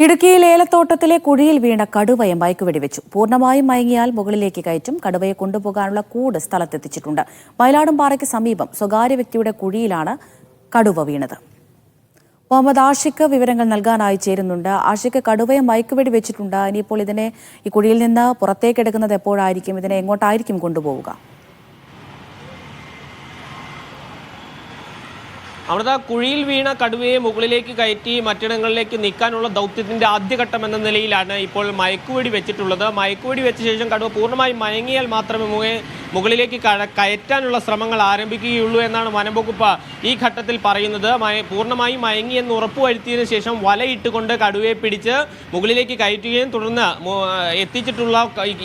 ഇടുക്കിയിൽ ഏലത്തോട്ടത്തിലെ കുഴിയിൽ വീണ കടുവയെ മയക്കുവെടിവെച്ചു. പൂർണ്ണമായും മയങ്ങിയാൽ മുകളിലേക്ക് കയറ്റും. കടുവയെ കൊണ്ടുപോകാനുള്ള കൂട് സ്ഥലത്തെത്തിച്ചിട്ടുണ്ട്. മയിലാടുംപാറയ്ക്ക് സമീപം സ്വകാര്യ വ്യക്തിയുടെ കുഴിയിലാണ് കടുവ വീണത്. മുഹമ്മദ് ആഷിഖ് വിവരങ്ങൾ നൽകാനായി ചേരുന്നുണ്ട്. ആഷിഖ്, കടുവയെ മയക്കുവെടി വെച്ചിട്ടുണ്ട്. ഇനിയിപ്പോൾ ഈ കുഴിയിൽ നിന്ന് പുറത്തേക്കെടുക്കുന്നത് എപ്പോഴായിരിക്കും? ഇതിനെ എങ്ങോട്ടായിരിക്കും കൊണ്ടുപോവുക? അമൃത, കുഴിയിൽ വീണ കടുവയെ മുകളിലേക്ക് കയറ്റി മറ്റിടങ്ങളിലേക്ക് നീക്കാനുള്ള ദൗത്യത്തിന്റെ ആദ്യഘട്ടം എന്ന നിലയിലാണ് ഇപ്പോൾ മയക്കുവെടി വെച്ചിട്ടുള്ളത്. മയക്കുവെടി വെച്ച ശേഷം കടുവ പൂർണ്ണമായും മയങ്ങിയാൽ മാത്രമേ മുകളിലേക്ക് കയറ്റാനുള്ള ശ്രമങ്ങൾ ആരംഭിക്കുകയുള്ളൂ എന്നാണ് വനംവകുപ്പ് ഈ ഘട്ടത്തിൽ പറയുന്നത്. പൂർണ്ണമായും മയങ്ങിയെന്ന് ഉറപ്പുവരുത്തിയതിനു ശേഷം വലയിട്ടുകൊണ്ട് കടുവയെ പിടിച്ച് മുകളിലേക്ക് കയറ്റുകയും തുടർന്ന് എത്തിച്ചിട്ടുള്ള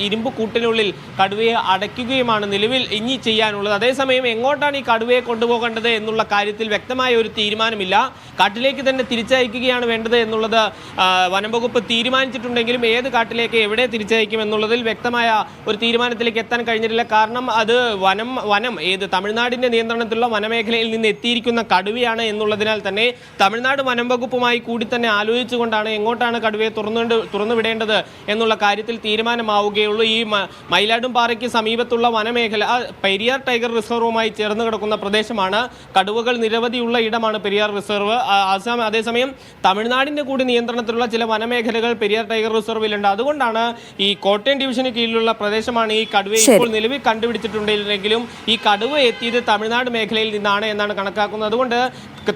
ഇരുമ്പ് കൂട്ടിനുള്ളിൽ കടുവയെ അടയ്ക്കുകയുമാണ് നിലവിൽ ഇനി ചെയ്യാനുള്ളത്. അതേസമയം എങ്ങോട്ടാണ് ഈ കടുവയെ കൊണ്ടുപോകേണ്ടത് എന്നുള്ള കാര്യത്തിൽ വ്യക്തമായ ഒരു തീരുമാനമില്ല. കാട്ടിലേക്ക് തന്നെ തിരിച്ചയക്കുകയാണ് വേണ്ടത് എന്നുള്ളത് വനംവകുപ്പ് തീരുമാനിച്ചിട്ടുണ്ടെങ്കിലും ഏത് കാട്ടിലേക്ക് എവിടെ തിരിച്ചയക്കും എന്നുള്ളതിൽ വ്യക്തമായ ഒരു തീരുമാനത്തിലേക്ക് എത്താൻ കഴിഞ്ഞിട്ടില്ല. കാരണം അത് വനം ഏത് തമിഴ്നാടിന്റെ നിയന്ത്രണത്തിലുള്ള വനമേഖലയിൽ നിന്ന് എത്തിയിരിക്കുന്ന കടുവയാണ് എന്നുള്ളതിനാൽ തന്നെ തമിഴ്നാട് വനം വകുപ്പുമായി കൂടി തന്നെ ആലോചിച്ചുകൊണ്ടാണ് എങ്ങോട്ടാണ് കടുവയെ തുറന്നുവിടേണ്ടത് എന്നുള്ള കാര്യത്തിൽ തീരുമാനമാവുകയുള്ളൂ. ഈ മയിലാടുംപാറയ്ക്ക് സമീപത്തുള്ള വനമേഖല പെരിയാർ ടൈഗർ റിസർവുമായി ചേർന്ന് കിടക്കുന്ന പ്രദേശമാണ്. കടുവകൾ നിരവധിയുള്ള ഇടമാണ് പെരിയാർ റിസർവ്. അതേസമയം തമിഴ്നാടിന്റെ കൂടി നിയന്ത്രണത്തിലുള്ള ചില വനമേഖലകൾ പെരിയാർ ടൈഗർ റിസർവിലുണ്ട്. അതുകൊണ്ടാണ് ഈ കോട്ടയം ഡിവിഷന് കീഴിലുള്ള പ്രദേശമാണ് ഈ കടുവയെ ഇപ്പോൾ നിലവിൽ കണ്ടുപിടിച്ചിട്ടുണ്ടെങ്കിലും ഈ കടുവ എത്തിയത് തമിഴ്നാട് മേഖലയിൽ നിന്നാണ് എന്നാണ് കണക്കാക്കുന്നത്. അതുകൊണ്ട്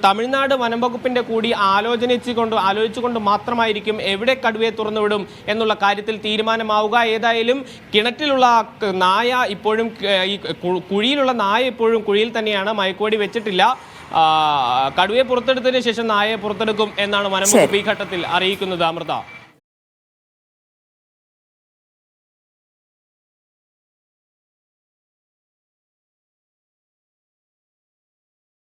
തമിഴ്നാട് വനം വകുപ്പിന്റെ കൂടി ആലോചിച്ചുകൊണ്ട് മാത്രമായിരിക്കും എവിടെ കടുവയെ തുറന്നുവിടും എന്നുള്ള കാര്യത്തിൽ തീരുമാനമാവുക. ഏതായാലും കിണറ്റിലുള്ള നായ ഇപ്പോഴും ഈ കുഴിയിലുള്ള നായ ഇപ്പോഴും കുഴിയിൽ തന്നെയാണ്. മയക്കുവെടി വെച്ചിട്ടില്ല. കടുവയെ പുറത്തെടുത്തതിന് ശേഷം നായയെ പുറത്തെടുക്കും എന്നാണ് വനം വകുപ്പ് ഈ ഘട്ടത്തിൽ അറിയിക്കുന്നത്. അമൃത.